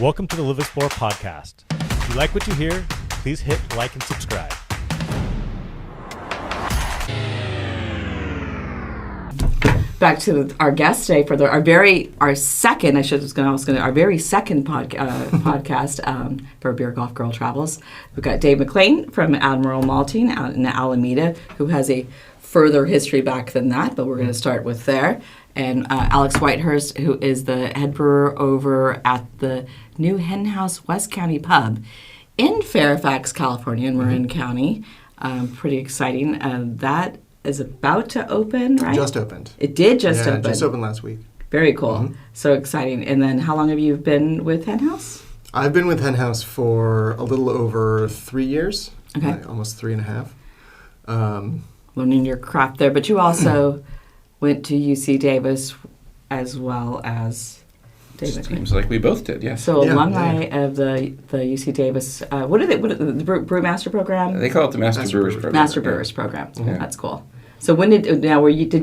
Welcome to the Live Explore podcast. If you like what you hear, please hit like and subscribe. Back to our guest today for our very second podcast for Beer Golf Girl Travels. We've got Dave McLean from Admiral Malting out in Alameda, who has a further history back than that, but we're going to start with there. And Alex Whitehurst, who is the head brewer over at the new Henhouse West County Pub in Fairfax, California, in Marin County. Pretty exciting. That is about to open, right? Just opened. It did just open. Yeah, just opened last week. Very cool. Mm-hmm. So exciting. And then how long have you been with Henhouse? I've been with Henhouse for a little over 3 years. Okay. Almost 3.5. Learning your craft there. But you also went to UC Davis as well as David. Seems like we both did, yes. So alumni of the UC Davis, what are the Brewmaster program? They call it the Master Brewers program. Master Brewers program. Yeah. That's cool. So when did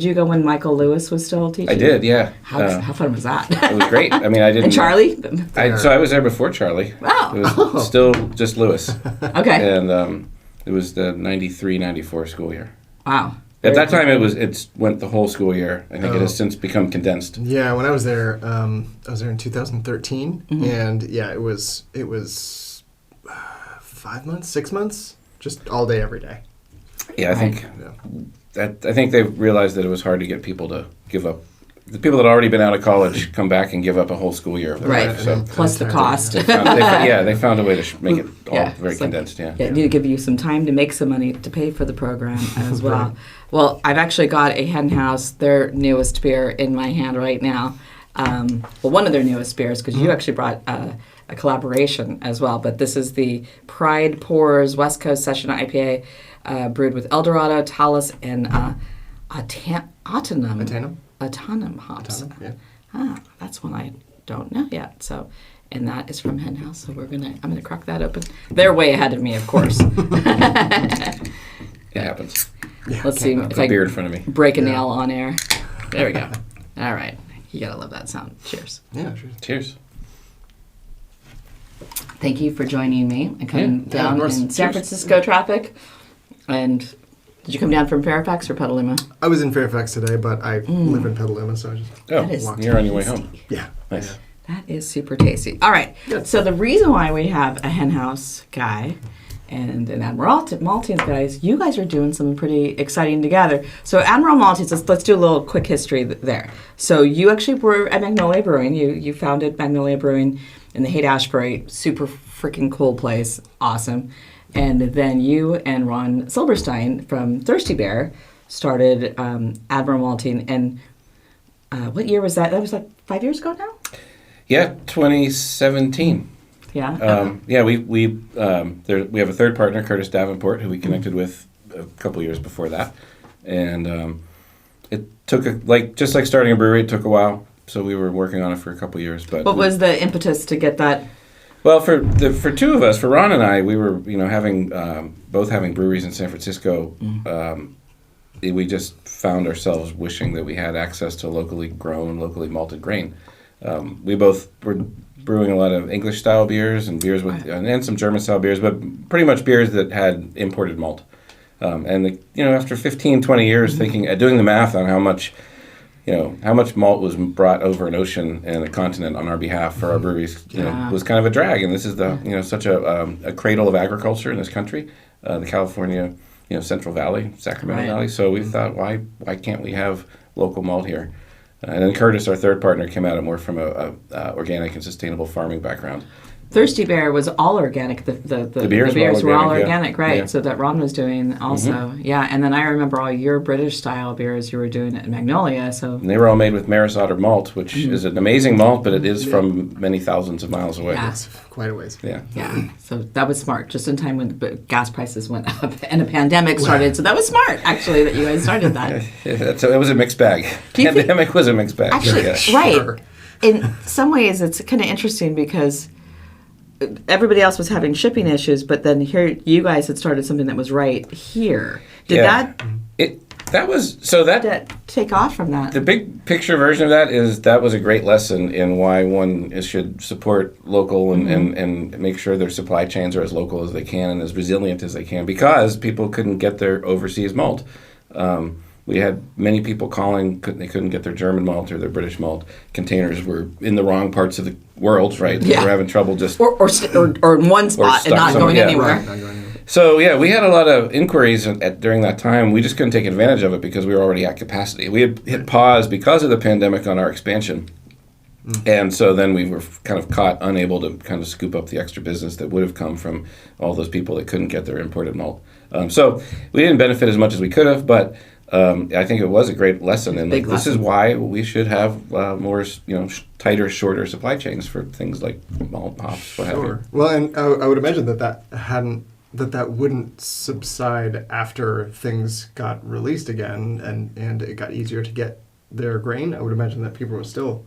you go when Michael Lewis was still teaching? I did, yeah. How fun was that? It was great. I mean, I didn't. And Charlie? So I was there before Charlie. Wow. It was still just Lewis. Okay. And it was the 93-94 school year. Wow. At that time, it went the whole school year. I think it has since become condensed. Yeah, when I was there in 2013, and yeah, it was 5 months, 6 months, just all day, every day. Yeah, I think they realized that it was hard to get people to give up. The people that had already been out of college come back and give up a whole school year. Right. So plus the cost. they found a way to make it all very condensed. Yeah. Yeah, need to give you some time to make some money to pay for the program as well. Right. Well, I've actually got a Henhouse, their newest beer, in my hand right now. One of their newest beers, because you actually brought a collaboration as well. But this is the Pride Pours West Coast Session IPA, brewed with Eldorado, Talus, and Autumn hops. Yeah. That's one I don't know yet. So, and that is from Henhouse. So I'm gonna crack that open. They're way ahead of me, of course. It happens. Yeah, let's see if I beer in front of me. Break a nail on air. There we go. All right, you gotta love that sound. Cheers. Yeah, sure. Cheers. Thank you for joining me and coming down in San Francisco traffic. And did you come down from Fairfax or Petaluma? I was in Fairfax today, but I live in Petaluma, so I just walked. You're on your way home. Yeah. Nice. Yeah. That is super tasty. All right. Good. So the reason why we have a Henhouse guy and an Admiral Malting guy is you guys are doing something pretty exciting together. So Admiral Malting, let's do a little quick history there. So you actually were at Magnolia Brewing. You founded Magnolia Brewing in the Haight-Ashbury. Super freaking cool place. Awesome. And then you and Ron Silberstein from Thirsty Bear started Admiral Malting. And what year was that? That was like 5 years ago now? Yeah, 2017. Yeah. We have a third partner, Curtis Davenport, who we connected with a couple years before that, and it took just like starting a brewery, it took a while. So we were working on it for a couple years. But what was the impetus to get that? Well, for two of us, for Ron and I, we were having both having breweries in San Francisco. We just found ourselves wishing that we had access to locally grown, locally malted grain. We both were brewing a lot of English style beers and beers with and some German style beers, but pretty much beers that had imported malt. After 15, 20 years doing the math on how much malt was brought over an ocean and a continent on our behalf for our breweries, was kind of a drag. And this is such a cradle of agriculture in this country, the California, Central Valley, Sacramento Valley. So we thought, why can't we have local malt here? And then Curtis, our third partner, came at it more from a organic and sustainable farming background. Thirsty Bear was all organic. The beers were all organic, right? Yeah. So that Ron was doing also. Yeah, and then I remember all your British style beers you were doing at Magnolia. And they were all made with Maris Otter malt, which is an amazing malt, but it is from many thousands of miles away. Yeah. It's quite a ways. Yeah. Yeah. So that was smart, just in time when the gas prices went up and a pandemic started. So that was smart, actually, that you guys started that. It was a mixed bag. Pandemic was a mixed bag. Actually, right. In some ways, it's kind of interesting because everybody else was having shipping issues, but then here you guys had started something that was right here. That That was so that to take off from that. the big picture version of that was a great lesson in why one should support local and make sure their supply chains are as local as they can and as resilient as they can, because people couldn't get their overseas malt. We had many people calling, they couldn't get their German malt or their British malt. Containers were in the wrong parts of the world, right? Yeah. They were having trouble just... Or in one spot and not going anywhere. Right, not going anywhere. So, yeah, we had a lot of inquiries during that time. We just couldn't take advantage of it because we were already at capacity. We had hit pause because of the pandemic on our expansion. And so then we were kind of caught unable to kind of scoop up the extra business that would have come from all those people that couldn't get their imported malt. So we didn't benefit as much as we could have, but I think it was a great lesson. And this is why we should have more, tighter, shorter supply chains for things like malt, hops, what have you. Well, and I would imagine that wouldn't subside after things got released again and it got easier to get their grain. I would imagine that people were still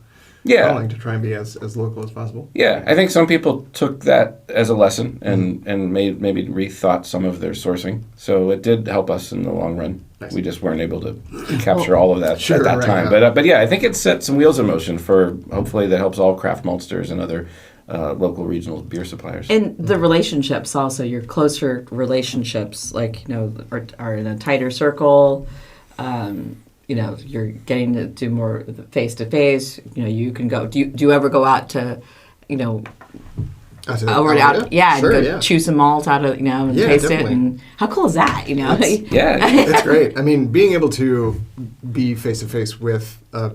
calling to try and be as local as possible. Yeah, I think some people took that as a lesson and maybe rethought some of their sourcing. So it did help us in the long run. Nice. We just weren't able to capture all of that at that time. Yeah. But yeah, I think it set some wheels in motion for, hopefully that helps all craft maltsters and other local regional beer suppliers. And the relationships also, your closer relationships, like, are in a tighter circle. You're getting to do more face-to-face. You can go. Do you ever go out to, chew some malt out of, and taste definitely. it? And how cool is that, It's great. I mean, being able to be face-to-face with a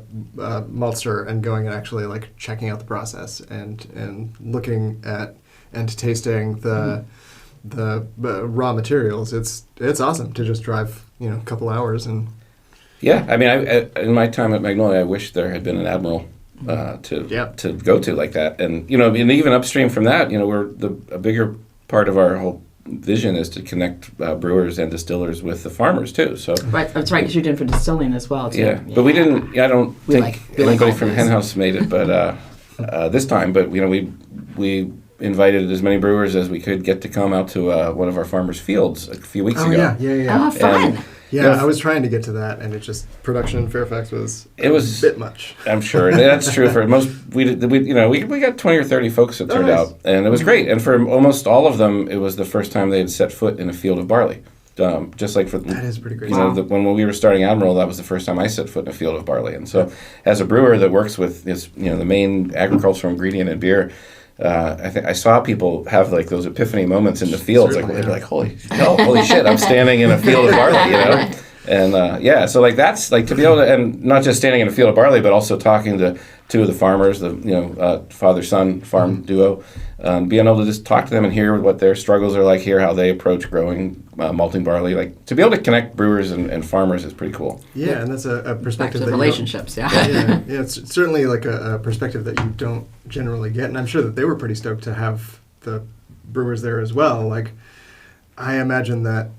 maltster and going and actually, like, checking out the process and looking at and tasting the raw materials, it's awesome to just drive, a couple hours and... Yeah, I mean, in my time at Magnolia, I wish there had been an Admiral to go to like that, and and even upstream from that, a bigger part of our whole vision is to connect brewers and distillers with the farmers too. So right, that's right, because you're doing for distilling as well too. Yeah, but we didn't. I don't think anybody from Henhouse made it, but this time. But we invited as many brewers as we could get to come out to one of our farmers' fields a few weeks ago. Oh, fun. I was trying to get to that, and it just production in Fairfax was a bit much. I'm sure that's true for most. We got 20 or 30 folks that turned out, and it was great. And for almost all of them, it was the first time they had set foot in a field of barley. Just like for that is pretty great. When we were starting Admiral, that was the first time I set foot in a field of barley. And so, as a brewer that works with this, the main agricultural ingredient in beer. I think I saw people have like those epiphany moments in the fields, they'd be like, "Holy shit! I'm standing in a field of barley," And so like that's like to be able to, and not just standing in a field of barley, but also talking to two of the farmers, the father-son farm duo, being able to just talk to them and hear what their struggles are like, hear how they approach growing malting barley. Like to be able to connect brewers and farmers is pretty cool. Yeah, and that's a perspective. Back to the relationships, it's certainly like a perspective that you don't generally get, and I'm sure that they were pretty stoked to have the brewers there as well. Like, I imagine that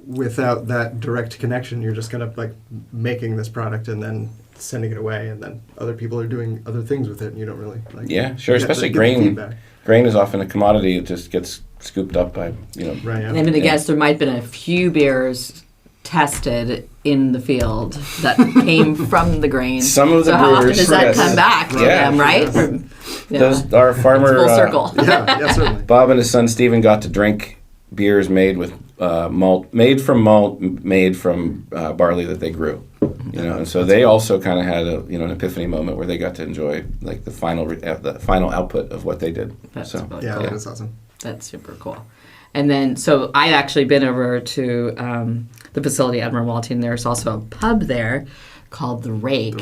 without that direct connection, you're just kind of like making this product and then sending it away, and then other people are doing other things with it, and you don't really like. Yeah, sure. Especially grain. Grain is often a commodity. It just gets scooped up by Right. Yeah. And I'm going to guess there might have been a few beers tested in the field that came from the grain. Some of the so brewers. How often does that come back to them, right? Those our farmer. Full circle. Certainly. Bob and his son Stephen got to drink beers made with made from barley that they grew. And so they also kind of had an epiphany moment where they got to enjoy like the final output of what they did. That's so really yeah, cool. that's awesome. That's super cool. And then, so I'd actually been over to the facility, Admiral Malting. There's also a pub there called The Rake,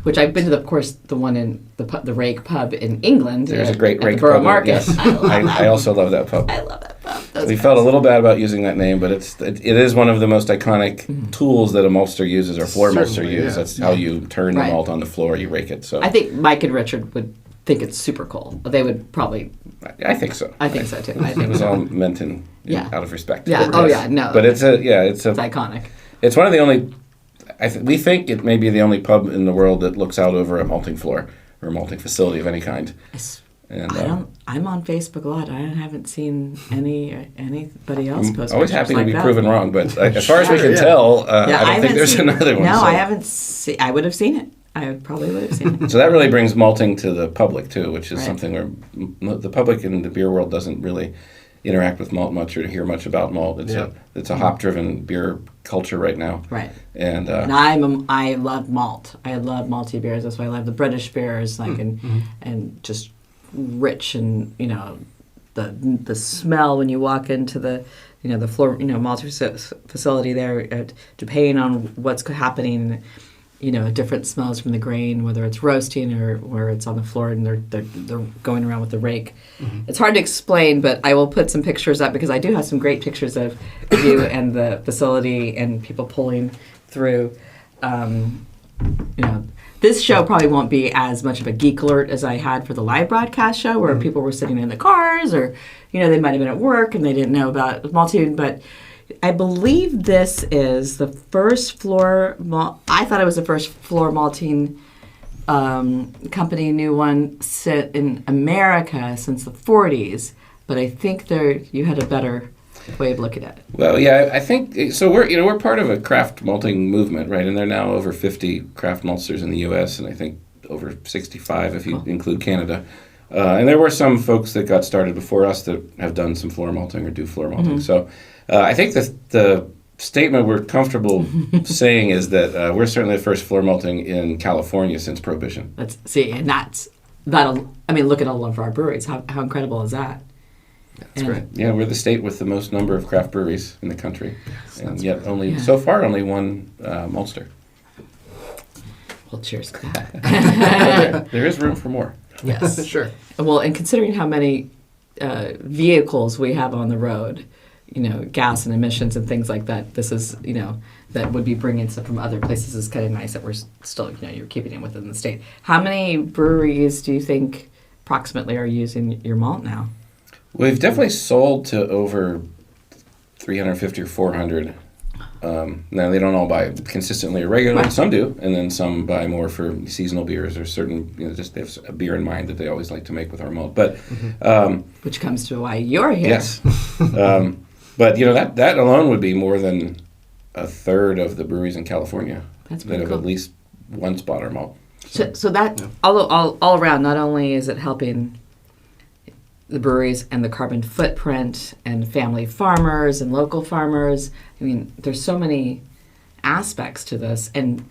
which I've been to, of course, the one in the Rake pub in England. There's a great Rake Brewer pub. Market. Yes. I also love that pub. I love that pub. We felt a little bad about using that name, but it is one of the most iconic tools that a maltster uses, or floor maltster uses. Yeah. That's how you turn the malt on the floor. You rake it. So I think Mike and Richard would think it's super cool. They would probably. I think so. I think so too. I think it was all meant out of respect. Yeah. No. But it's iconic. It's one of the only. We think it may be the only pub in the world that looks out over a malting floor or a malting facility of any kind. And I'm on Facebook a lot. I haven't seen anybody else post. I'm always pictures happy to like be that. proven wrong, but as far as we Sure, can yeah. tell, Yeah, I don't think haven't there's seen- another one. No, so. I haven't seen. I would have seen it. I probably would have seen it. So that really brings malting to the public too, which is Right. something where the public in the beer world doesn't really interact with malt much or hear much about malt. It's a hop-driven beer culture right now. Right. And And I love malt. I love malty beers. That's why I love the British beers, like and just rich and the smell when you walk into the the floor malt facility there, depending on what's happening. Different smells from the grain, whether it's roasting or where it's on the floor and they're going around with the rake. It's hard to explain, but I will put some pictures up because I do have some great pictures of you and the facility and people pulling through. This show probably won't be as much of a geek alert as I had for the live broadcast show where people were sitting in the cars or, they might have been at work and they didn't know about malting, but I believe this is the first floor I thought it was the first floor malting company, new one set in America since the 40s, but I think you had a better way of looking at it. well, yeah, I think so. We're part of a craft malting movement, right? And there are now over 50 craft maltsters in the U.S. and I think over 65 if you include Canada. And there were some folks that got started before us that have done some floor malting or do floor malting. So I think the statement we're comfortable saying is that we're certainly the first floor malting in California since Prohibition. And that'll. I mean, look at all of our breweries. How incredible is that? That's great. Yeah, we're the state with the most number of craft breweries in the country, and yet so far only one maltster. Well, cheers to that. There is room for more. Yes. Sure. Well, and considering how many vehicles we have on the road, gas and emissions and things like that, this is, that would be bringing stuff from other places is kind of nice that we're still, you're keeping it within the state. How many breweries do you think approximately are using your malt now? We've definitely sold to over 350 or 400. Now, they don't all buy consistently or regularly. Right. Some do, and then some buy more for seasonal beers or certain, just they have a beer in mind that they always like to make with our malt. But Which comes to why you're here. yes. But, that alone would be more than a third of the breweries in California That's that pretty have cool. at least one spot or malt. So that, all around, not only is it helping the breweries and the carbon footprint and family farmers and local farmers. I mean, there's so many aspects to this and,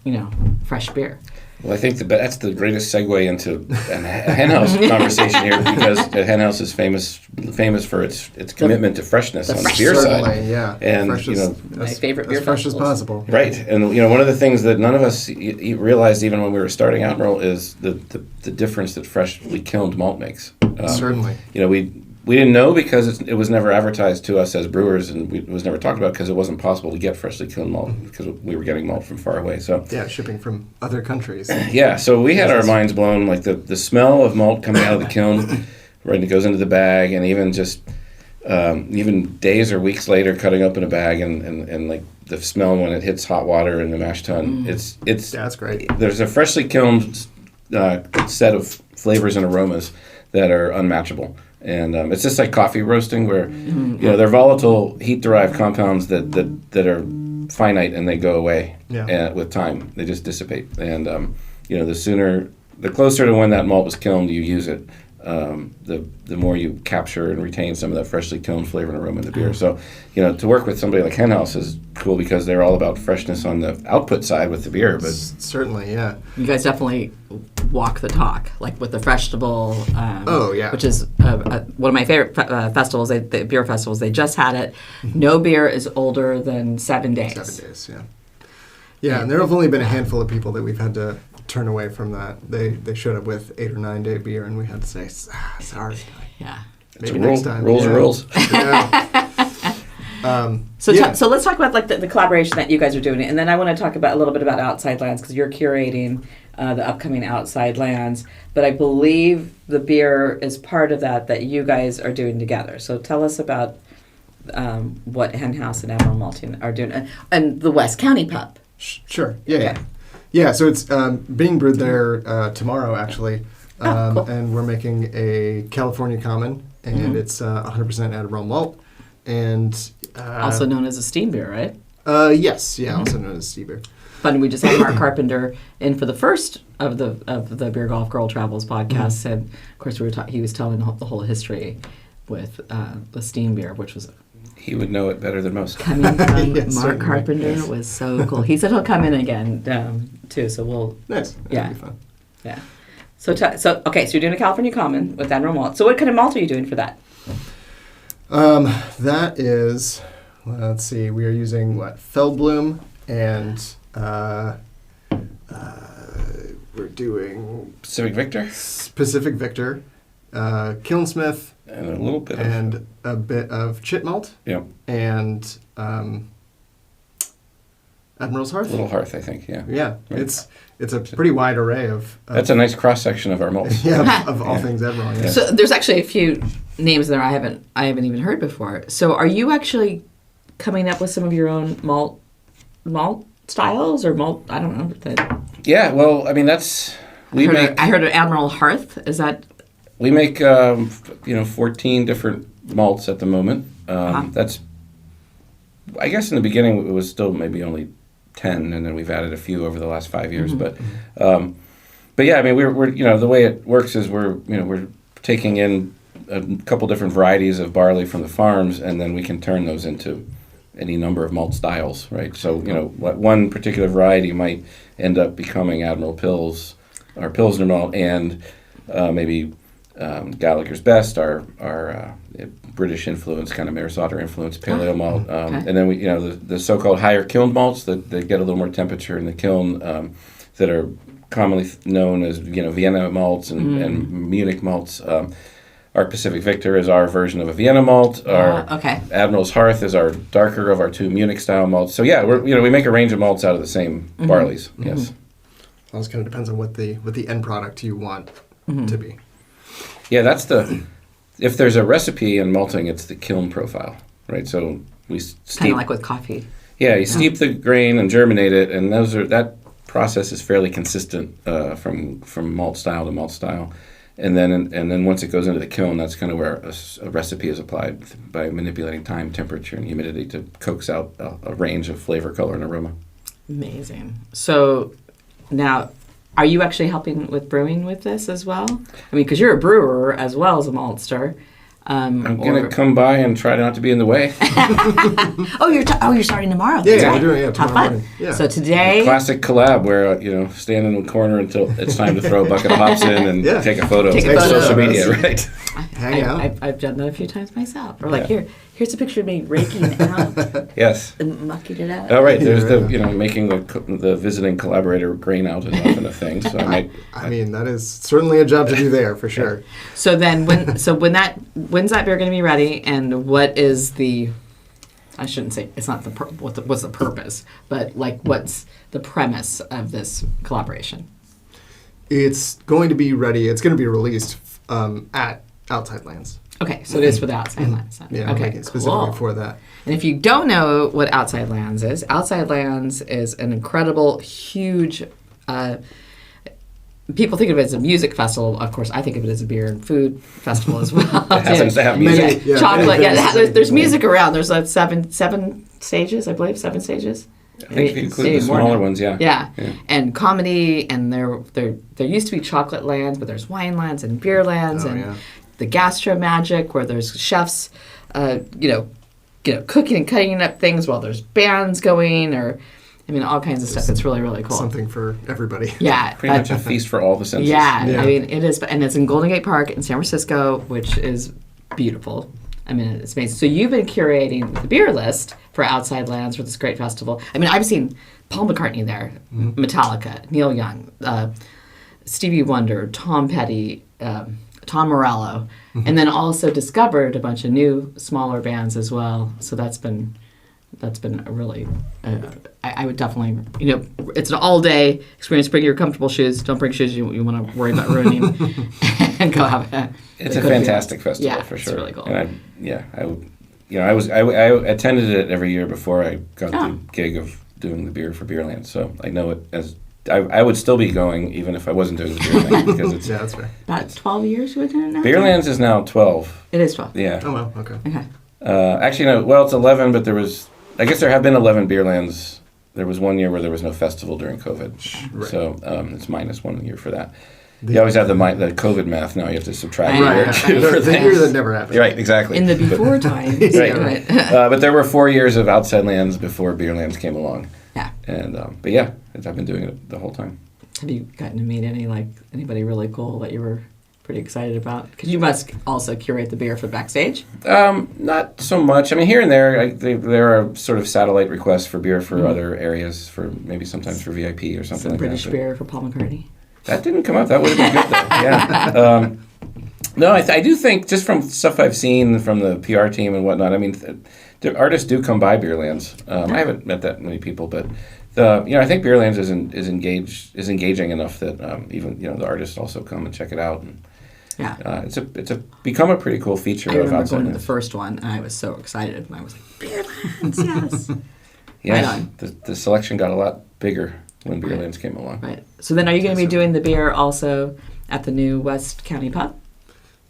fresh beer. Well, I think that's the greatest segue into a Henhouse conversation here because Henhouse is famous for its commitment to freshness on the beer Certainly, side. yeah. And, fresh My favorite beer as fresh as festivals. possible. Right, and one of the things that none of us realized even when we were starting Admiral is the difference that freshly kilned malt makes. Certainly. We didn't know because it was never advertised to us as brewers, and it was never talked about because it wasn't possible to get freshly kilned malt because we were getting malt from far away. So Yeah, shipping from other countries. yeah, so we had our minds blown, like the smell of malt coming out of the kiln, right? It goes into the bag, and even just even days or weeks later, cutting up in a bag, and like the smell when it hits hot water in the mash tun. It's That's great. there's a freshly kilned set of flavors and aromas that are unmatchable. And it's just like coffee roasting, where they're volatile heat-derived compounds that are finite and they go away with time. They just dissipate. And the closer to when that malt was kilned, you use it, the more you capture and retain some of that freshly kilned flavor and aroma in the beer. So, to work with somebody like Henhouse is cool because they're all about freshness on the output side with the beer. But Certainly, yeah. You guys definitely walk the talk, like with the festival. Which is one of my favorite festivals, the beer festivals. They just had it. No beer is older than 7 days. 7 days, yeah. Yeah, and there have only been a handful of people that we've had to turn away from that. They showed up with 8 or 9 day beer, and we had to say, sorry. Yeah. Maybe next time. Rules are rules. Yeah. So let's talk about like the collaboration that you guys are doing, and then I want to talk about a little bit about Outside Lands because you're curating the upcoming Outside Lands. But I believe the beer is part of that you guys are doing together. So tell us about what Henhouse and Admiral Malting are doing, and the West County Pub. Sure. Yeah. So it's being brewed there tomorrow, actually. Cool. And we're making a California Common, and it's 100% Admiral Malt, and Also known as a steam beer, right? yes, yeah, also known as Sea Beer. But we just had Mark Carpenter in for the first of the Beer Golf Girl Travels podcast, and of course he was telling the whole history with the steam beer, which was He would know it better than most. coming from Yes, Mark certainly. Carpenter Yes. was so cool. He said he'll come in again too, so we'll Nice. That'd Yeah. be fun. yeah. So you're doing a California Common with Admiral Malt. So what kind of malt are you doing for that? That is, let's see, we are using Feldblum, and we're doing Pacific Victor Pacific Victor, Kilnsmith, and a little bit and a bit of Chit Malt, yeah, and Admiral's Hearth. Little Hearth, I think. Yeah, Yeah, Right. it's a pretty wide array of That's a nice cross section of our malts. yeah, of all things Admiral. Yeah. So there's actually a few names there I haven't even heard before. So are you actually coming up with some of your own malt styles or malt? I don't know. Yeah, well, I mean that's I heard of Admiral Hearth. Is that we make 14 different malts at the moment. That's I guess in the beginning it was still maybe only 10, and then we've added a few over the last 5 years. But yeah, I mean we're the way it works is we're taking in a couple different varieties of barley from the farms, and then we can turn those into any number of malt styles, right? So one particular variety might end up becoming Admiral Pils, our Pilsner malt, and maybe Gallagher's Best, our British influence, kind of Maris Otter influence pale ale malt, okay. and then we the so-called higher kiln malts that get a little more temperature in the kiln, that are commonly known as Vienna malts and Munich malts. Our Pacific Victor is our version of a Vienna malt. Our okay. Admiral's Hearth is our darker of our two Munich style malts. So yeah, we make a range of malts out of the same barleys. Yes. Well, it kind of depends on what the end product you want to be. Yeah, that's if there's a recipe in malting, it's the kiln profile, right? So we Kind steep. of like with coffee. Yeah, you steep the grain and germinate it, and that process is fairly consistent from malt style to malt style. And then once it goes into the kiln, that's kind of where a recipe is applied by manipulating time, temperature, and humidity to coax out a range of flavor, color, and aroma. Amazing. So now, are you actually helping with brewing with this as well? I mean, because you're a brewer as well as a maltster. I'm gonna come by and try not to be in the way. You're starting tomorrow. Yeah, That's yeah, right. we're doing it Have tomorrow fun. morning. Yeah. So today, Classic collab where stand in the corner until it's time to throw a bucket of hops in and Yeah. take a photo. Take a Take photo. social media, right? Hang out. I've done that a few times myself. Or like, Yeah. here's a picture of me raking out Yes. and mucking it out. Oh, right. There's Yeah. making the visiting collaborator grain out is often a thing. So I might. I mean, that is certainly a job to do there for sure. So then, when's that beer going to be ready? And what is the? I shouldn't say it's not what's the purpose, but like what's the premise of this collaboration? It's going to be ready. It's going to be released at Outside Lands. Okay, so it is for the Outside Lands. Then. Yeah, I'm okay, making it specifically cool. for that. And if you don't know what Outside Lands is an incredible, huge. People think of it as a music festival. Of course, I think of it as a beer and food festival as well. It happens to have music. Yeah, Chocolate. many Yeah, things. there's music around. There's like seven stages, I believe. 7 stages. I think if you include Maybe the more smaller now. ones, yeah. Yeah, Yeah. and comedy, and there used to be chocolate lands, but there's wine lands and beer lands, Oh, and yeah. the gastro magic where there's chefs, cooking and cutting up things while there's bands going, or all kinds of stuff. It's really really cool. Something for everybody. Yeah, Pretty much a feast for all the senses. yeah, Yeah. I mean it is, and it's in Golden Gate Park in San Francisco, which is beautiful. I mean, it's amazing. So you've been curating the beer list for Outside Lands for this great festival. I mean, I've seen Paul McCartney there, Metallica, Neil Young, Stevie Wonder, Tom Petty, Tom Morello, and then also discovered a bunch of new, smaller bands as well. So that's been a really, I would definitely, it's an all-day experience. Bring your comfortable shoes. Don't bring shoes you want to worry about ruining, and go have a. It's a fantastic festival Yeah, for it's sure. really cool. And I attended it every year before I got the gig of doing the beer for Beerland, so I know it as I would still be going even if I wasn't doing the beer thing because it's Yeah, that's fair. About 12 years you've been doing it now? Beerlands is now 12. It is 12. Yeah. Oh, well, okay. Okay. Actually, no. Well, it's 11, but I guess there have been 11 Beerlands. There was one year where there was no festival during COVID, Right. so it's minus 1 year for that. You always have the COVID math now. You have to subtract Right, a year right, two right. for The things. year that never happened. You're right, exactly. In the before times. Right. Right. But there were 4 years of Outside Lands before Beerlands came along. Yeah. And but yeah, I've been doing it the whole time. Have you gotten to meet anybody really cool that you were pretty excited about? Because you must also curate the beer for backstage. Not so much. I mean, here and there, there are sort of satellite requests for beer for other areas, for maybe sometimes for VIP or something Some like British that. beer for Paul McCartney. That didn't come up. That would have been good, though. Yeah. No, I do think, just from stuff I've seen from the PR team and whatnot, I mean, the artists do come by Beerlands. I haven't met that many people, but I think Beerlands is engaging enough that even the artists also come and check it out. And, Yeah. it's become a pretty cool feature I of remember Outside going to the Lands. first one, and I was so excited. And I was like, Beerlands, yes. Yes, Right on. the selection got a lot bigger when Beerlands came along. Right. So then are you going to be doing the beer also at the new West County pub?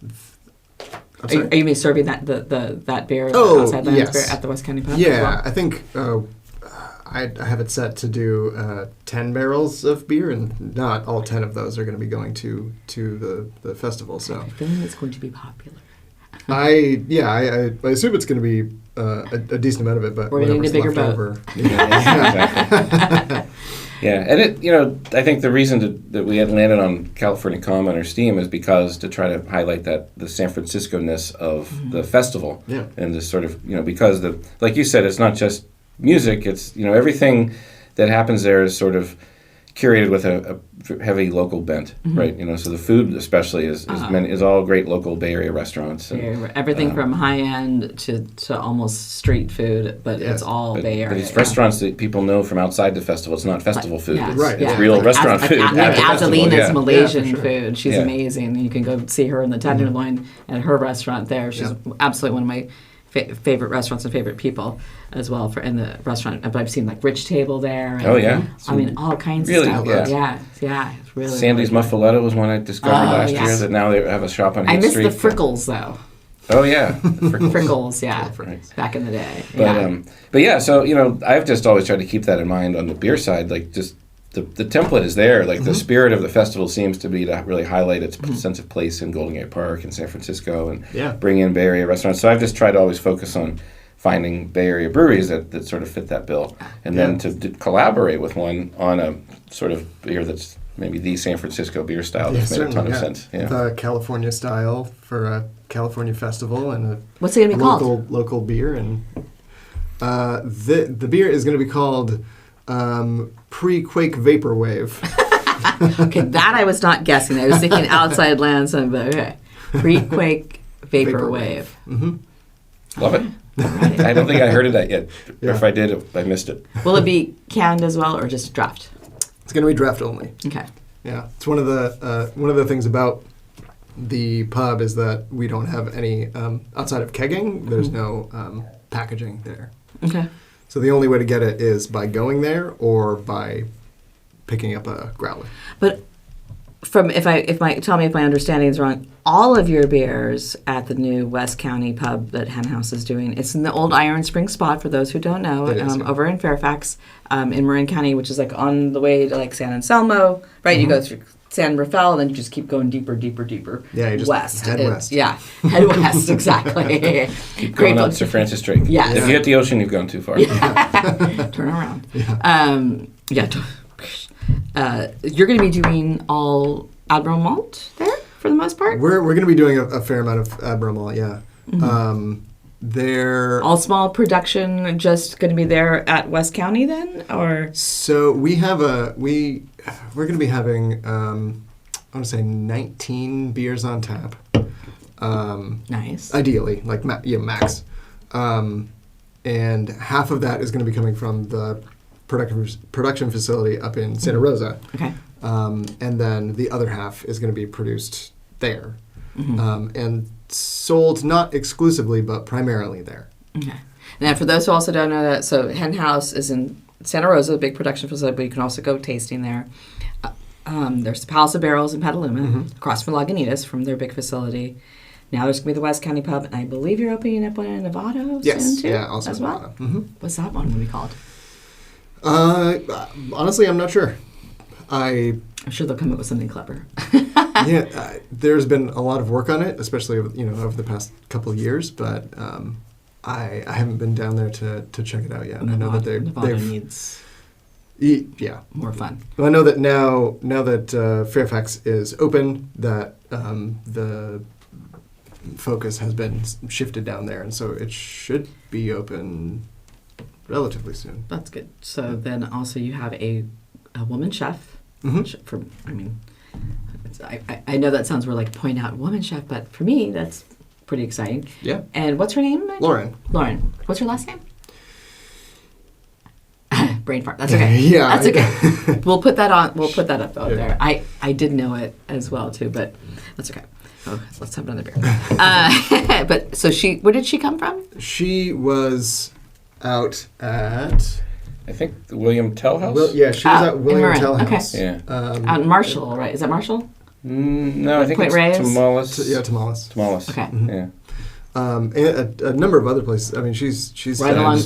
I'm Are sorry. you going to be serving that beer, Oh, the Outside Lands yes. beer, at the West County pub? as Yeah, well? I think I have it set to do 10 barrels of beer, and not all 10 of those are going to be going to the festival. So I feel like it's going to be popular. I assume it's going to be a decent amount of it, but We're gonna need a bigger whatever's boat. left over. Exactly. Yeah, and the reason that we had landed on California Common or Steam is because to try to highlight the San Francisco-ness of the festival. Yeah. And this sort of, because like you said, it's not just music, it's, everything that happens there is sort of curated with a heavy local bent, right? So the food especially is all great local Bay Area restaurants. And, Yeah, everything from high end to almost street food, but Yes. it's all but, Bay Area. but it's restaurants that people know from outside the festival. It's not festival food. Yeah, It's, Right. it's yeah. real Like restaurant food. at the festival, Azalina's yeah. Malaysian Yeah, for sure. food. She's Yeah. amazing. You can go see her in the Tenderloin at her restaurant there. She's absolutely one of my favorite restaurants and favorite people as well in the restaurant. But I've seen like Rich Table there. And, Oh, yeah? I mean, all kinds Really? of stuff. Yeah. It's really Sandy's really good. Muffaletta was one I discovered last yes. year that now they have a shop on I Haight miss Street. the Frickles though. Oh, yeah. The Frickles. Frickles, yeah. Right. Back in the day. But yeah, so, I've just always tried to keep that in mind on the beer side. Like, just the template is there. Like, the spirit of the festival seems to be to really highlight its sense of place in Golden Gate Park and San Francisco and bring in Bay Area restaurants. So I've just tried to always focus on finding Bay Area breweries that sort of fit that bill. And then to collaborate with one on a sort of beer that's maybe the San Francisco beer style. That's made a ton of sense. Yeah. The California style for a California festival and What's it going to be called? local beer. And the beer is going to be called Pre-Quake Vaporwave. Okay, that I was not guessing. I was thinking Outside Lands, but okay. Pre-quake Vaporwave. Mm-hmm. Love it. I don't think I heard of that yet. Or if I did, I missed it. Will it be canned as well, or just draft? It's going to be draft only. Okay. Yeah, it's one of the things about the pub is that we don't have any outside of kegging. There's no packaging there. Okay. So the only way to get it is by going there or by picking up a growler. But tell me if my understanding is wrong. All of your beers at the new West County pub that Henhouse is doing, it's in the old Iron Spring spot for those who don't know, It is, over in Fairfax, in Marin County, which is like on the way to like San Anselmo, right? You go through San Rafael, and then you just keep going deeper. Yeah, you just west. head west. Yeah, head west, exactly. Keep going up Sir Francis Drake. Yes. If you hit the ocean, you've gone too far. Turn around. You're going to be doing all Admiral Malt there for the most part? We're going to be doing a fair amount of Admiral Malt, yeah. They're All small production just going to be there at West County then, or so we're going to be having I want to say 19 beers on tap. nice. Ideally, like max. And half of that is going to be coming from the production facility up in Santa Rosa. Okay. And then the other half is going to be produced there. And sold not exclusively, but primarily there. Okay. Now, for those who also don't know that, so Henhouse is in Santa Rosa, a big production facility, but you can also go tasting there. There's the Palace of Barrels in Petaluma, across from Lagunitas, from their big facility. Now there's going to be the West County Pub, and I believe you're opening up one in Nevada soon, too? Yeah, also as well. Nevada. Mm-hmm. What's that one going to be called? Honestly, I'm not sure. I'm sure they'll come up with something clever. There's been a lot of work on it, especially over the past couple of years, but I haven't been down there to check it out yet. And I know that Nevada needs more fun. Well, I know that now that Fairfax is open, that the focus has been shifted down there, and so it should be open relatively soon. That's good. So then also you have a woman chef. I know that sounds we're like point out woman chef, but for me that's pretty exciting. Yeah. And what's her name? Lauren. What's her last name? Brain fart. That's okay. Yeah. That's okay. We'll put that on. We'll put that up there. I did know it as well too, but that's okay. Oh, let's have another beer. But so where did she come from? She was out at, I think the William Tell House. she was at William Tell okay. House. Yeah. Out in Marshall, right? Is that Marshall? No, I think Point it's Reyes? Tamales. Tamales. Okay. Mm-hmm. Yeah. And a number of other places. I mean, she's right along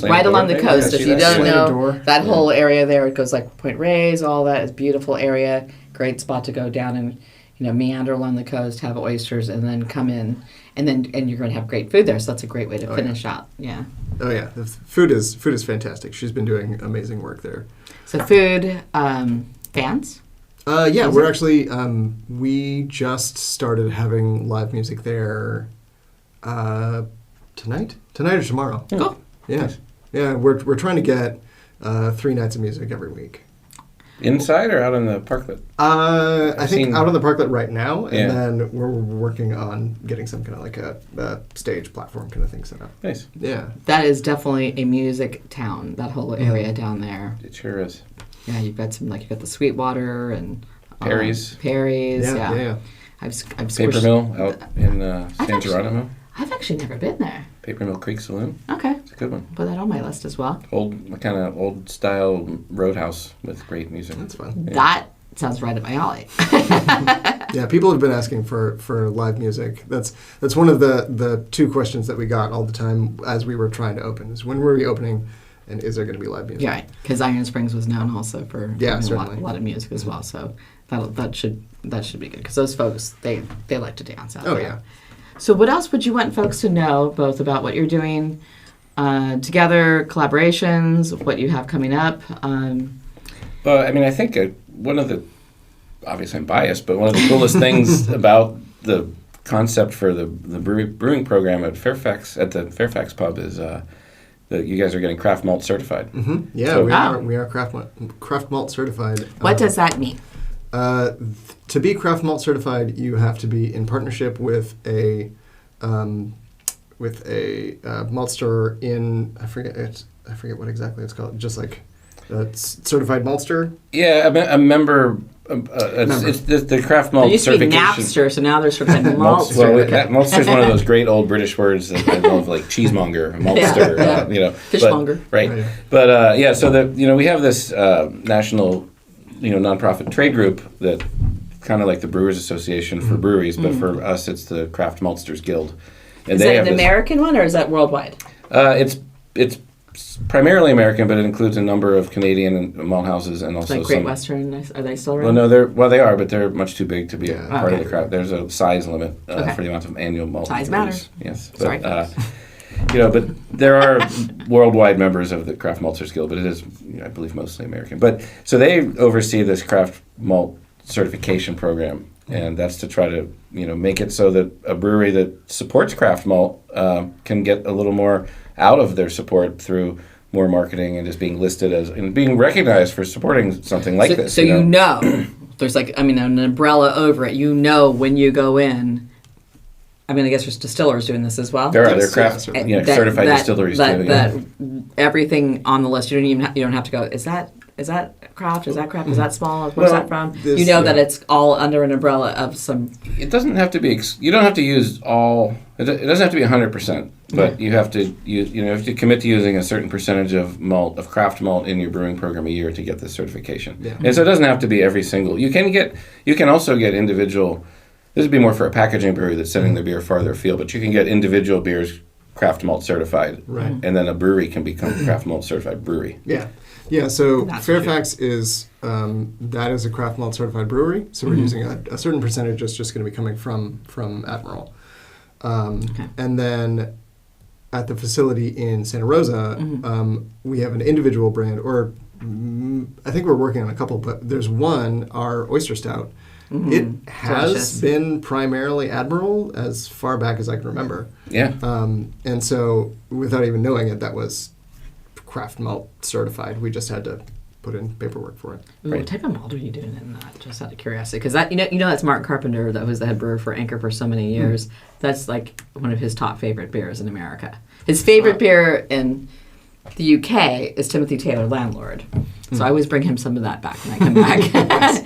the Door, coast. maybe? If you don't Slanted know, Door. that whole area there, it goes like Point Reyes, all that is beautiful area. Great spot to go down and meander along the coast, have oysters, and then come in, and you're going to have great food there. So that's a great way to finish out. Yeah. Oh yeah, the food is fantastic. She's been doing amazing work there. So food, fans. We're actually we just started having live music there tonight or tomorrow. Cool. Yeah, Nice. Yeah. We're trying to get 3 nights of music every week. Inside or out in the parklet? I think out on the parklet right now, and Yeah. then we're working on getting some kind of like a stage platform kind of thing set up. Nice. Yeah. That is definitely a music town. That whole area down there. It sure is. Yeah, you've got you got the Sweetwater and Perry's. Yeah. I've Paper squished- Mill out in San Geronimo. I've actually never been there. Paper Mill Creek Saloon. Okay, It's a good one. put that on my list as well. Old style roadhouse with great music. That's fun. Yeah. That sounds right up my alley. Yeah, people have been asking for live music. That's one of the 2 questions that we got all the time as we were trying to open. Is when were we opening, and is there going to be live music? Yeah, because Iron Springs was known also for having a certainly. lot of music as well. So that should be good because those folks they like to dance out Oh there. yeah. So what else would you want folks to know both about what you're doing together, collaborations, what you have coming up? Well, I mean, I think one of the, obviously I'm biased, but one of the coolest things about the concept for the brewing program at the Fairfax pub is that you guys are getting craft malt certified. Mm-hmm. Yeah, So- we are craft malt certified. What does that mean? To be craft malt certified, you have to be in partnership with a malt store in I forget what exactly it's called. Just like certified maltster. Yeah, a member. It's the craft malt There used to be certification. Napster, so now there's certified maltster. Well, maltster is one of those great old British words that I love, like cheesemonger, maltster, Yeah. Fishmonger. right? Oh, yeah. But so we have this national, nonprofit trade group that kind of like the Brewers Association for breweries, but for us it's the Craft Maltsters Guild. And Is they that have an this- American one or is that worldwide? It's primarily American, but it includes a number of Canadian malt houses and also Like Great some. Western, are they still Well, around? no, they are, but they're much too big to be Yeah. a part of Okay. the crowd. There's a size limit Okay. for the amount of annual malt. Size breweries. matters. Yes. Sorry. But, but there are worldwide members of the Craft Maltsters Guild, but it is, I believe, mostly American. But so they oversee this craft malt certification program, and that's to try to make it so that a brewery that supports craft malt can get a little more out of their support through more marketing and just being listed as and being recognized for supporting something like this. So there's an umbrella over it. When you go in. I mean, I guess there's distillers doing this as well. There are Yes, craft certainly. certified distilleries too. That everything on the list, you don't have to go. Is that is that craft? Is that craft? Is that small? Where's Well, that from? this- You know that yeah. it's all under an umbrella of some. It doesn't have to be. You don't have to use all. It doesn't have to be 100%. But you have to you have to commit to using a certain percentage of craft malt in your brewing program a year to get this certification. Yeah. And so it doesn't have to be every single. You can also get individual. This would be more for a packaging brewery that's sending their beer farther afield. But you can get individual beers craft malt certified, Right. and then a brewery can become craft malt certified brewery. Yeah. Yeah, so That's Fairfax is that is a craft malt certified brewery. So we're using a certain percentage that's just going to be coming from Admiral. And then at the facility in Santa Rosa, we have an individual brand, or I think we're working on a couple, but there's one, our oyster stout. It has Delicious. been primarily Admiral as far back as I can remember. Yeah. And so without even knowing it, that was craft malt certified. We just had to put in paperwork for it. Ooh, what type of malt are you doing in that? Just out of curiosity, because that you know that's Mark Carpenter, that was the head brewer for Anchor for so many years. That's like one of his top favorite beers in America. His favorite beer in the UK is Timothy Taylor Landlord. So I always bring him some of that back when I come back. That's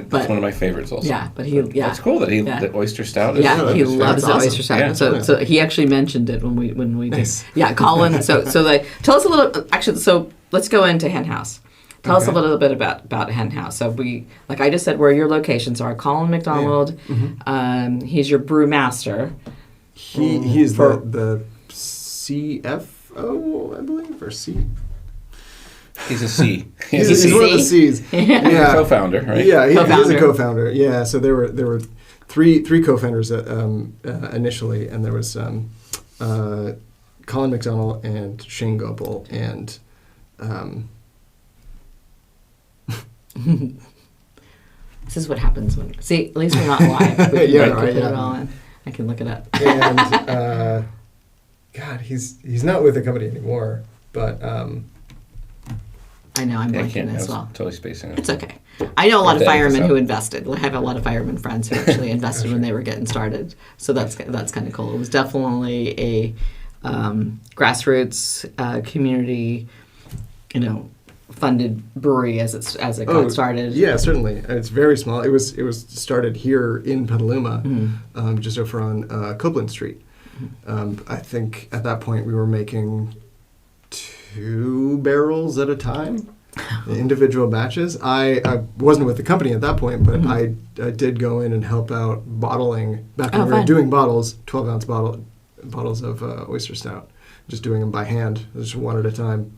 But- one of my favorites also. Yeah, but he That's cool that the oyster stout is. Yeah, he loves the awesome. oyster stout. Yeah. So he actually mentioned it when we did. Nice. Yeah, Colin. So like, tell us a little. Actually, so let's go into Henhouse. Tell us a Okay. little bit about Henhouse. So we, like I just said, where your locations are. Colin McDonald, he's your brew master. He's For- the CFO, I believe, or C. He's a C. He's one of the C's. Yeah, Co-founder, right? Yeah, he's Co-founder. a co-founder. Yeah, so there were three co-founders initially, and there was Colin McDonald and Shane Gopel and. This is what happens when. See, at least we're not live. We can, Yeah, we can right, put it yeah. all in. I can look it up. And God, he's not with the company anymore, but I know I'm Yeah, I blanking can't. I as was well. totally spacing it. It's okay. I know a lot of Have to edit this firemen out. who invested. I have a lot of firemen friends who actually invested when they were getting started. So that's kind of cool. It was definitely a grassroots community, funded brewery as it got started. Yeah, certainly. It's very small. It was started here in Petaluma, Mm-hmm. just over on Copeland Street. I think at that point we were making 2 barrels at a time, individual batches. I wasn't with the company at that point, but I did go in and help out bottling back when we were fun. doing bottles, 12-ounce bottles of oyster stout, just doing them by hand, just one at a time.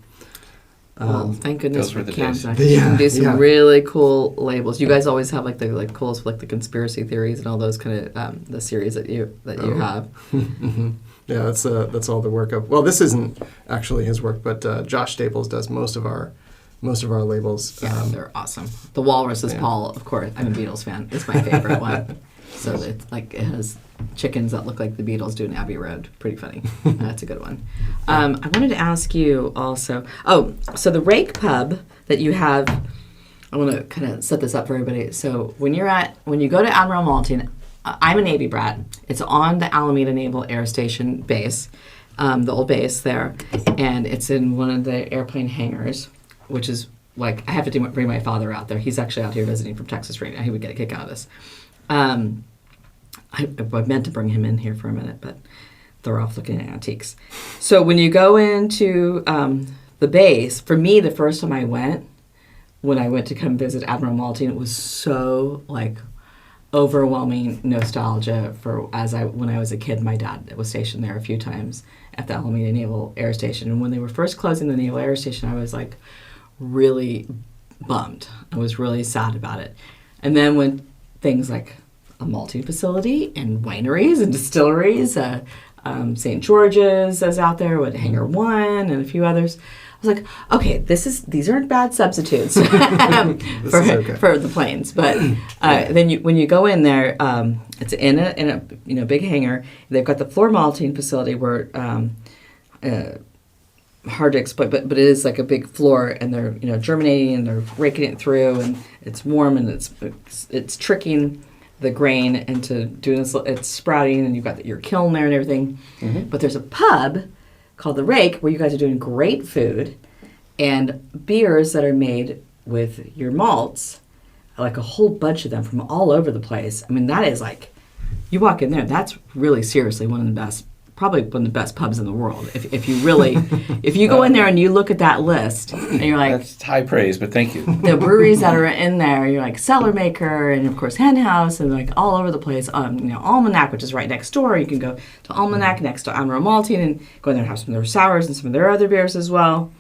Well, thank goodness those were for the cans. days. You can do some Yeah. really cool labels. You guys always have like the coolest, like the conspiracy theories and all those kind of the series that you have. Yeah, that's all the work of. Well, this isn't actually his work, but Josh Staples does most of our labels. Yeah, they're awesome. The Walrus is yeah. Paul, of course. I'm a Beatles fan. It's my favorite one. So it's like it has chickens that look like the Beatles doing Abbey Road. Pretty funny. That's a good one. I wanted to ask you also. Oh, so the Rake Pub that you have. I want to kind of set this up for everybody. So when you go to Admiral Malting, I'm a Navy brat. It's on the Alameda Naval Air Station base, the old base there, and it's in one of the airplane hangars, which is like I have to bring my father out there. He's actually out here visiting from Texas right now. He would get a kick out of this. I meant to bring him in here for a minute, but they're off looking at antiques. So when you go into the base, for me, the first time when I went to come visit Admiral Malting, it was so like overwhelming nostalgia for when I was a kid. My dad was stationed there a few times at the Alameda Naval Air Station, and when they were first closing the Naval Air Station, I was like really bummed. I was really sad about it. And then when things like a malting facility and wineries and distilleries, St. George's is out there with Hangar 1 and a few others. I was like, okay, these aren't bad substitutes for the planes. But then when you go in there, it's in a big hangar. They've got the floor malting facility where hard to explain, but it is like a big floor, and they're germinating and they're raking it through, and it's warm and it's tricking the grain into doing this. It's sprouting, and you've got your kiln there and everything. Mm-hmm. But there's a pub called the Rake where you guys are doing great food and beers that are made with your malts, like a whole bunch of them from all over the place. I mean, that is like, you walk in there, that's really seriously one of the best, probably one of the best pubs in the world. If you really, if you go in there and you look at that list and you're like, That's high praise, but thank you. the breweries that are in there, you're like Cellar Maker and of course Henhouse and like all over the place. Almanac, which is right next door. You can go to Almanac next to Admiral Malting and go in there and have some of their sours and some of their other beers as well.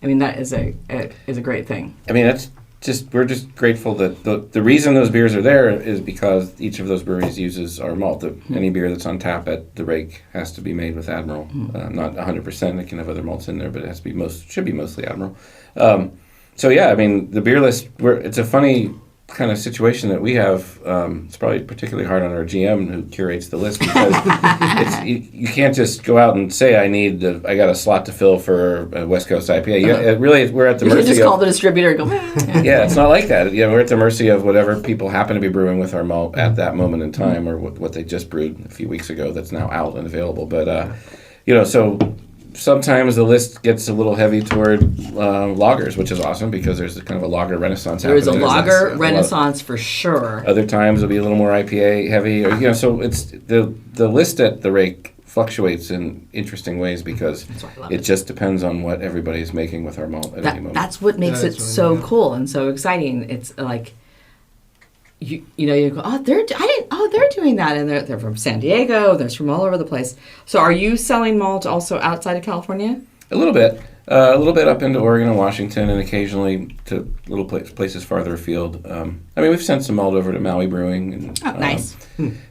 I mean, that is a great thing. I mean, we're just grateful that the reason those beers are there is because each of those breweries uses our malt. Any beer that's on tap at the Rake has to be made with Admiral. Not 100%. It can have other malts in there, but it has to be should be mostly Admiral. So yeah, I mean, the beer list. It's a funny kind of situation that we have. It's probably particularly hard on our GM who curates the list because you can't just go out and say I got a slot to fill for a West Coast IPA. We're at the You mercy. can just call the distributor and go, Yeah, it's not like that. We're at the mercy of whatever people happen to be brewing with our malt at that moment in time, or what they just brewed a few weeks ago that's now out and available. But so sometimes the list gets a little heavy toward lagers, which is awesome because there's kind of a lager renaissance there is a happening. lager renaissance for sure. Other times it'll be a little more IPA heavy, so it's the list at the Rake fluctuates in interesting ways because it just depends on what everybody's making with our malt at any moment. That's what makes it so cool and so exciting. It's like you go, they're doing that, and they're from San Diego. They're from all over the place. So are you selling malt also outside of California? A little bit up into Oregon and Washington, and occasionally to little places farther afield. We've sent some malt over to Maui Brewing and nice.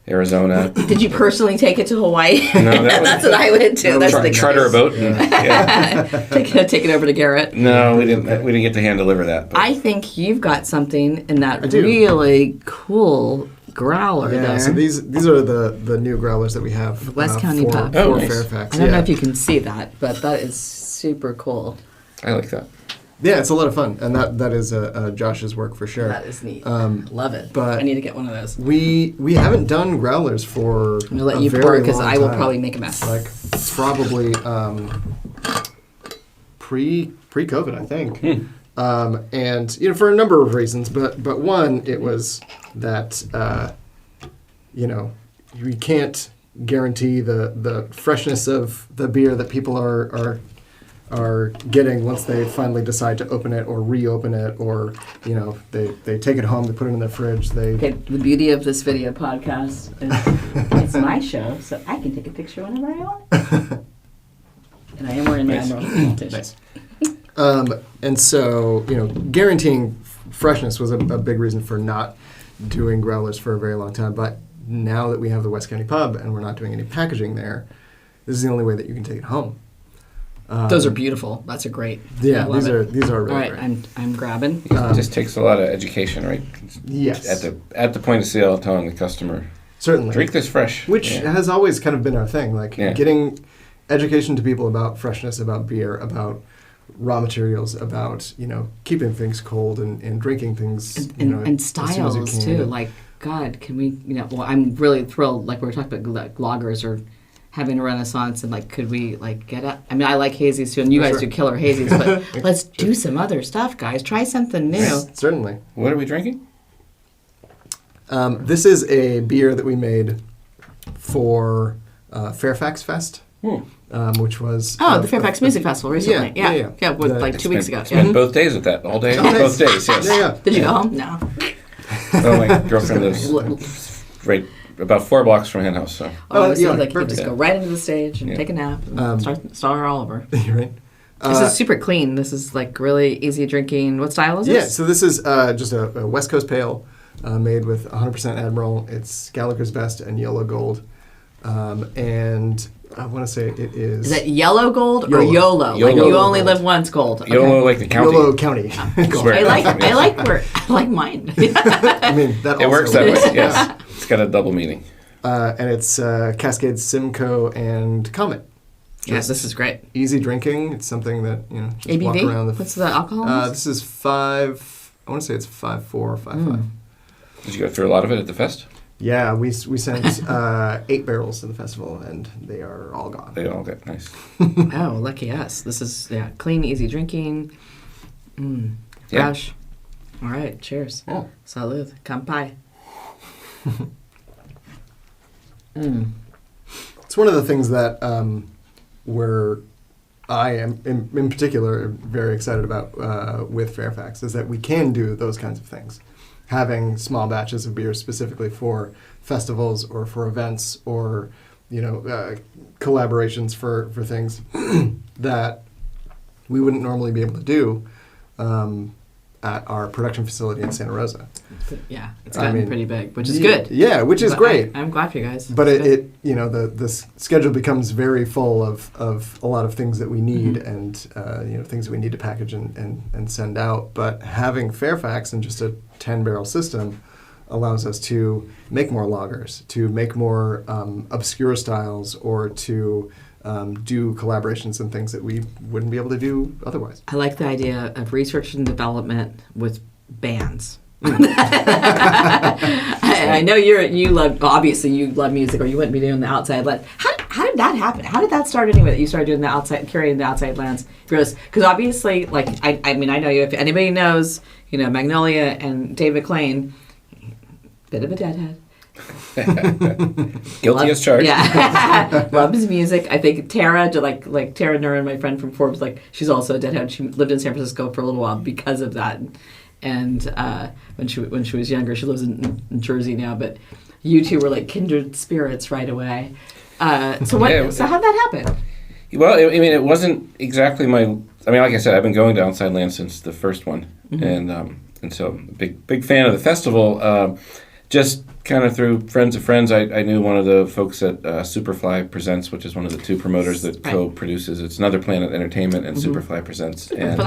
Arizona. Did you personally take it to Hawaii? No, that's what I would do. That's the charter a boat. And, take it over to Garrett. No, we didn't. We didn't get to hand deliver that. But. I think you've got something in that really cool growler there. Yeah, so these are the new growlers that we have. West County Pub. For nice. Fairfax. I don't know if you can see that, but that is super cool. I like that. Yeah, it's a lot of fun, and that is Josh's work for sure. That is neat. Love it. But I need to get one of those. We haven't done growlers for I'm gonna let a you very pour because long I will time. probably make a mess. Like probably pre-COVID, I think. And for a number of reasons, but one, it was that you can't guarantee the freshness of the beer that people are getting once they finally decide to open it or reopen it, or they take it home, they put it in their fridge. Okay, the beauty of this video podcast is it's my show, so I can take a picture whenever I want. And I am wearing my Admiral Malting. Nice. And so, guaranteeing freshness was a big reason for not doing growlers for a very long time. But now that we have the West County Pub and we're not doing any packaging there, this is the only way that you can take it home. Those are beautiful. That's a great. Yeah, I love these are really All right, great. I'm grabbing. It just takes a lot of education, right? Yes. At the point of sale, telling the customer, Certainly. drink this fresh. Which has always kind of been our thing, getting education to people about freshness, about beer, about raw materials, about keeping things cold and drinking things and as soon as you styles can. too. Like, God, can we? Well, I'm really thrilled. Like we were talking about, like, lagers are having a renaissance, and like, could we get up? I mean, I like hazies too, and you guys do killer hazies, but let's do some other stuff, guys. Try something new. Certainly. What are we drinking? This is a beer that we made for Fairfax Fest. Which was the Fairfax Music Festival recently. Yeah, like 2 weeks ago. Spent both days at that, all day, both days. Yes. Yeah. Did you go home? No. My girlfriend lives right about 4 blocks from Henhouse, so. You could perfect. just go right into the stage and take a nap and start her all over. You're right. This is super clean. This is like really easy drinking. What style is this? Yeah, so this is just a West Coast pale made with 100% Admiral. It's Gallagher's Best and Yellow Gold. And I want to say it is... Is that yellow gold or YOLO? Like YOLO you only gold. live once gold. Okay. YOLO like the county. YOLO County. I like mine. I mean, that It also works that way, works. yes. It's got a double meaning. And it's Cascade, Simcoe, and Comet. Yes, this is great. Easy drinking. It's something that, just walk ABV? around the... What's the alcohol? in this? This is 5... I want to say it's 5.4 or 5.5. Did you go through a lot of it at the fest? Yeah, we sent 8 barrels to the festival, and they are all gone. They all get nice. Oh, lucky us. This is clean, easy drinking. Yeah. Fresh. All right, cheers. Yeah. Salud. Kampai. It's one of the things that I am, in particular, very excited about with Fairfax is that we can do those kinds of things. Having small batches of beer specifically for festivals or for events or, collaborations for things that we wouldn't normally be able to do at our production facility in Santa Rosa. Yeah, it's gotten pretty big, which is good. Yeah, which is great. I'm glad for you guys. But the schedule becomes very full of a lot of things that we need and things that we need to package and send out. But having Fairfax in just a 10-barrel system allows us to make more lagers, to make more obscure styles, or to do collaborations and things that we wouldn't be able to do otherwise. I like the idea of research and development with bands. I know you love music, or you wouldn't be doing the outside land. How did that happen? How did that start anyway? That you started doing carrying the outside lands? Because obviously, I know you. If anybody knows, Magnolia and Dave McLean, bit of a deadhead. Guilty as charged. Yeah. Love his music. I think Tara, like Tara Nurin, my friend from Forbes, she's also a deadhead. She lived in San Francisco for a little while because of that. And when she was younger, she lives in Jersey now. But you two were like kindred spirits right away. So how'd that happen? Well, it wasn't exactly my. Like I said, I've been going to Outside Land since the first one, and so big fan of the festival. Just kind of through friends of friends, I knew one of the folks at Superfly Presents, which is one of the two promoters that co-produces. It's Another Planet Entertainment and Superfly Presents. And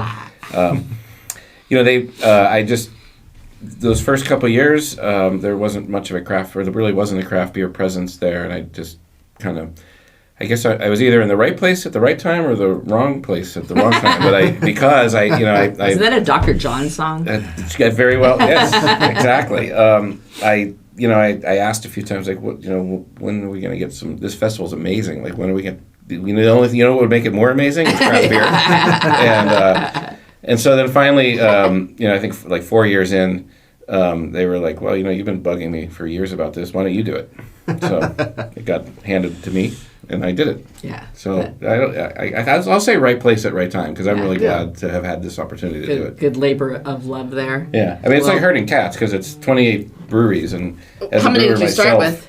those first couple of years, there wasn't much of there really wasn't a craft beer presence there, and I just kind of, I guess I was either in the right place at the right time or the wrong place at the wrong time. But isn't that a Dr. John song? Very well, yes, exactly. I asked a few times, when are we going to get some? This festival's amazing. When are we going? What would make it more amazing? It's craft beer. And so then finally, I think 4 years in, they were like, well, you've been bugging me for years about this. Why don't you do it? So it got handed to me, and I did it. Yeah. So I'll say right place at right time, because I'm really glad to have had this opportunity to do it. Good labor of love there. Yeah. It's like herding cats, because it's 28 breweries, and as how a many brewer did you start myself,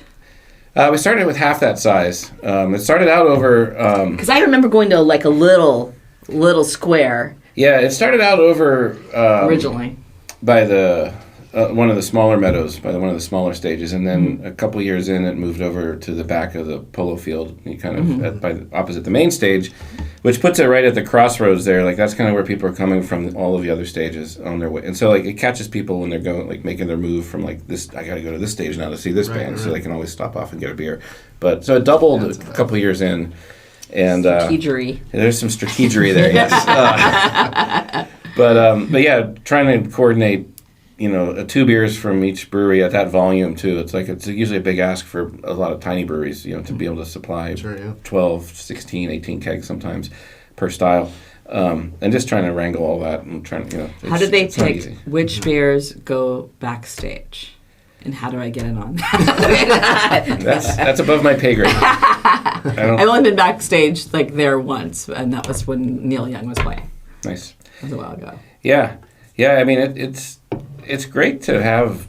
with? we started with half that size. It started out over. Because I remember going to a little square. Yeah, it started out over originally by the one of the smaller meadows, by one of the smaller stages, and then a couple years in, it moved over to the back of the polo field, opposite the main stage, which puts it right at the crossroads there. That's kind of where people are coming from all of the other stages on their way, and so it catches people when they're going making their move from this. I got to go to this stage now to see this band, so they can always stop off and get a beer. But so it doubled a couple years in. And there's some strategery there, yes. But yeah, trying to coordinate, 2 beers from each brewery at that volume too. It's usually a big ask for a lot of tiny breweries, to be able to supply 12, 16, 18 kegs sometimes per style. And just trying to wrangle all that and trying to, How did they pick which beers go backstage? And how do I get in on that? That's above my pay grade. I've only been backstage there once, and that was when Neil Young was playing. Nice. That was a while ago. Yeah. It's great to have.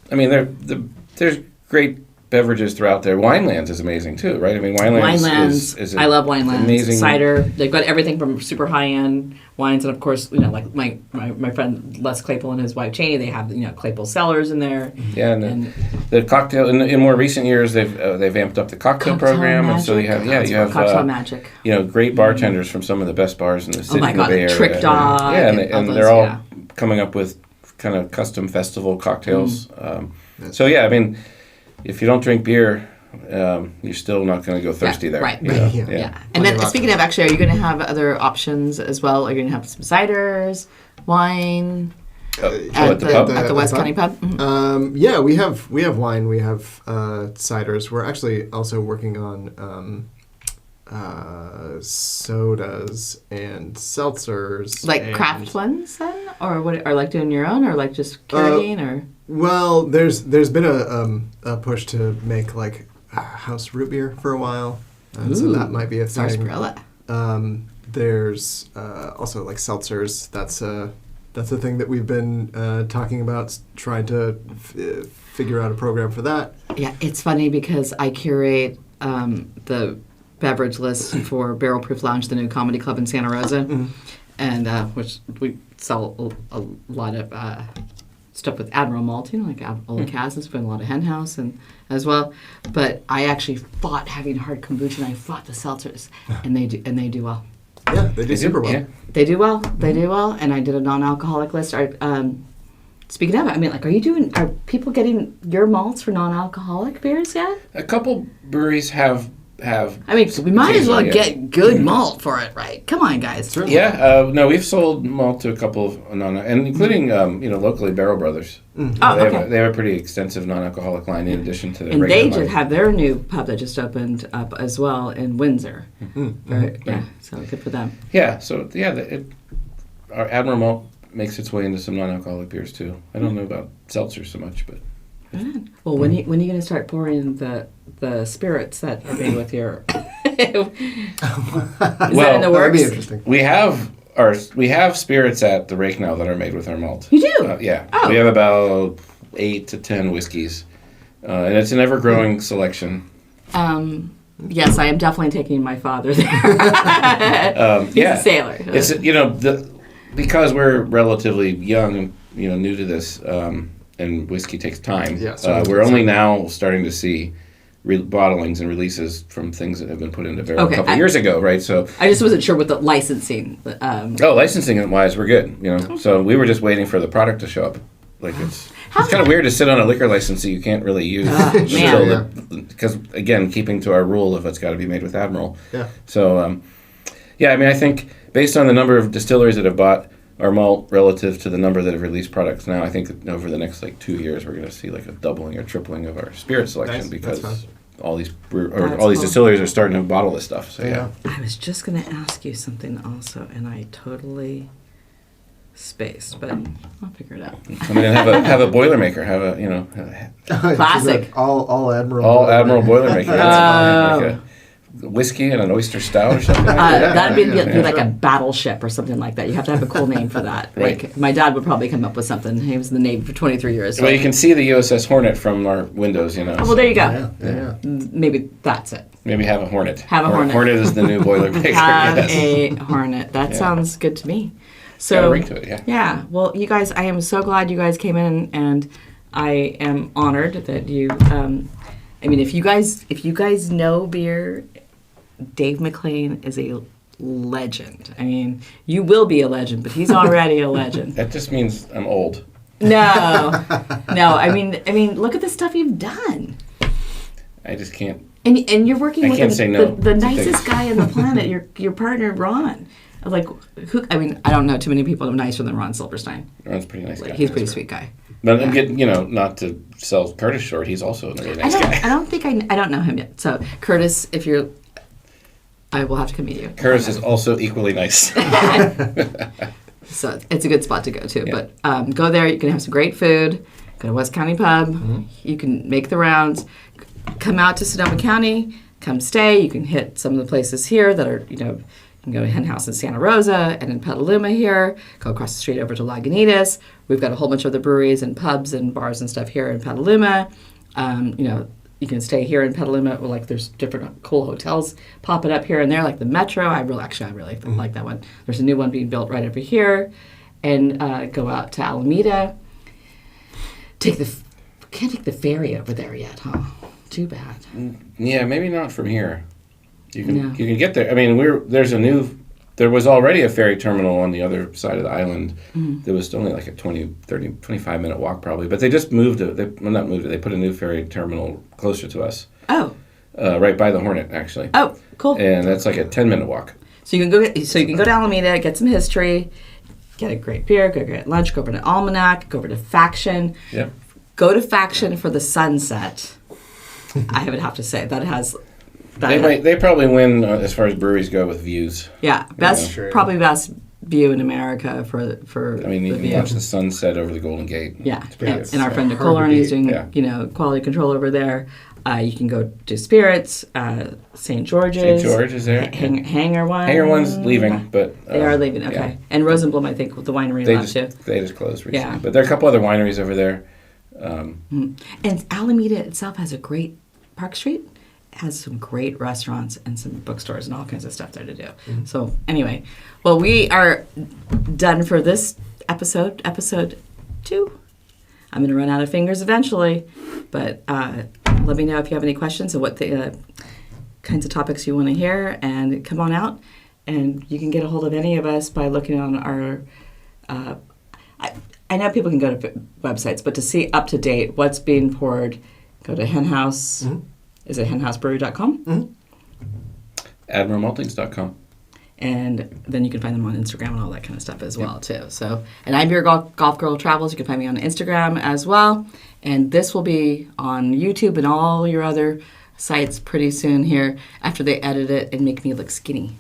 There's great beverages throughout there. Winelands is amazing too, right? Winelands is I love Winelands. Amazing cider. They've got everything from super high end wines, and of course, like my friend Les Claypool and his wife Cheney, they have Claypool Cellars in there. Yeah, and the cocktail in more recent years they've amped up the cocktail program, magic. And so you have cocktail magic. Great bartenders from some of the best bars in the city, in the Bay Area. Trick Dog. And they're all coming up with kind of custom festival cocktails. So yeah, if you don't drink beer, you're still not going to go thirsty there. Right. Yeah. And then speaking of, actually, are you going to have other options as well? Are you going to have some ciders, wine? At the West County Pub? Mm-hmm. Yeah, we have wine. We have ciders. We're actually also working on sodas and seltzers. Craft ones then? or what? Or like doing your own, or like just curating, or? Well, there's been a push to make like house root beer for a while, and so that might be a thing. Sarsaparilla. There's also like seltzers. That's a thing that we've been talking about, trying to figure out a program for that. Yeah, it's funny because I curate the beverage list for Barrel Proof Lounge, the new comedy club in Santa Rosa, and which we sell a lot of stuff with Admiral Malting, like Old Casas, been a lot of Henhouse and as well. But I actually fought having hard kombucha, and I fought the seltzers, and they do well. Yeah, they do super well. Yeah. They do well. They do well, and I did a non-alcoholic list. Speaking of it, I mean, like, are people getting your malts for non-alcoholic beers yet? A couple breweries have. I mean, we might as well yeah. get good malt for it, right? Come on, guys. Yeah, no, we've sold malt to a couple of and including locally Barrel Brothers. Oh, They have a pretty extensive non-alcoholic line in addition to their and regular they line. just have their new pub that just opened up as well in Windsor. Right, yeah, so good for them. Yeah, so our Admiral Malt makes its way into some non-alcoholic beers too. I don't know about seltzers so much, but. Good. Well, when are you going to start pouring the spirits that are made with your? Is that in the works? That'd be interesting. We have spirits at the rake now that are made with our malt. You do? Yeah. Oh. We have about 8 to 10 whiskeys, and it's an ever-growing selection. Yes, I am definitely taking my father there. He's a sailor. It's because we're relatively young and new to this, and whiskey takes time. Yeah, so we're only now starting to see bottlings and releases from things that have been put into barrel a couple years ago, right? So I just wasn't sure with the licensing. Licensing wise, we're good. So we were just waiting for the product to show up. Like it's kind of weird to sit on a liquor license that you can't really use because again, keeping to our rule of it's got to be made with Admiral. Yeah. So I mean, I think based on the number of distilleries that have bought our malt relative to the number that have released products now, I think that over the next 2 years we're going to see a doubling or tripling of our spirit selection because all these distilleries are starting to bottle this stuff. So yeah. I was just going to ask you something also, and I totally spaced, but I'll figure it out. I mean, have a Boilermaker, have a Classic. all Admiral. all Admiral Boilermaker. That's like a whiskey and an oyster stout or something. That'd be like a battleship or something like that. You have to have a cool name for that. Right. Like my dad would probably come up with something. He was in the Navy for 23 years. So Well, you can see the USS Hornet from our windows, Oh, well, there you go. Yeah. Maybe that's it. Maybe have a Hornet. Have a Hornet. Hornet is the new Boilermaker. Have yes. a Hornet. That sounds good to me. So Got a ring to it, yeah. Yeah. Well, you guys, I am so glad you guys came in, and I am honored that you. I mean, if you guys know beer, Dave McLean is a legend. I mean, you will be a legend, but he's already a legend. That just means I'm old. No. I mean, look at the stuff you've done. I just can't. And you're working I with can't say no the to nicest things. guy on the planet. Your partner Ron. Like, who? I mean, I don't know too many people nicer than Ron Silverstein. Ron's a pretty nice guy. He's a pretty sweet guy. But I'm getting, not to sell Curtis short. He's also a really nice guy. I don't think I don't know him yet. So Curtis, I will have to come meet you. Curtis is also equally nice. So it's a good spot to go to. Yeah. But go there. You can have some great food. Go to West County Pub. You can make the rounds. Come out to Sonoma County. Come stay. You can hit some of the places here that are, you can go to Henhouse in Santa Rosa and in Petaluma here. Go across the street over to Lagunitas. We've got a whole bunch of the breweries and pubs and bars and stuff here in Petaluma. You can stay here in Petaluma. Or there's different cool hotels popping up here and there, like the Metro. I really like that one. There's a new one being built right over here. And go out to Alameda. Can't take the ferry over there yet, huh? Too bad. Yeah, maybe not from here. You can get there. I mean, there was already a ferry terminal on the other side of the island. There was only like a 25 minute walk probably, but they just moved it. They put a new ferry terminal closer to us. Oh. Right by the Hornet, actually. Oh, cool. And that's like a 10-minute walk. So you can go to Alameda, get some history, get a great beer, go get lunch, go over to Almanac, go over to Faction. Yep. Go to Faction for the sunset. I would have to say that has. They probably win as far as breweries go with views. Yeah, best view in America for I mean, you the can view. watch the sunset over the Golden Gate. Yeah, It's pretty and, good. and our friend hard Nicole to Arney's beat. doing, Yeah. quality control over there. You can go to Spirits, St. George's. St. George is there. Hanger One. Hanger One's leaving, but They are leaving, okay. yeah. And Rosenblum, I think, the winery They left too. just closed recently. Yeah. But there are a couple other wineries over there. And Alameda itself has a great, Park Street has some great restaurants and some bookstores and all kinds of stuff there to do. So anyway, well, we are done for this episode 2. I'm going to run out of fingers eventually, but let me know if you have any questions and what the kinds of topics you want to hear, and come on out. And you can get a hold of any of us by looking on our. I know people can go to websites, but to see up to date what's being poured, go to Henhouse. Is it henhousebrewery.com? AdmiralMaltings.com. And then you can find them on Instagram and all that kind of stuff as well, too. So, and I'm your golf girl travels. You can find me on Instagram as well. And this will be on YouTube and all your other sites pretty soon here after they edit it and make me look skinny.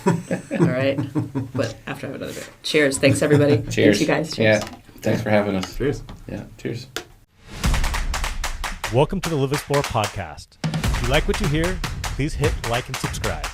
All right. But after I have another beer. Cheers. Thanks, everybody. Cheers. Thanks, you guys. Cheers. Yeah. Thanks for having us. Cheers. Yeah. Cheers. Welcome to the Live Explore podcast. If you like what you hear, please hit like and subscribe.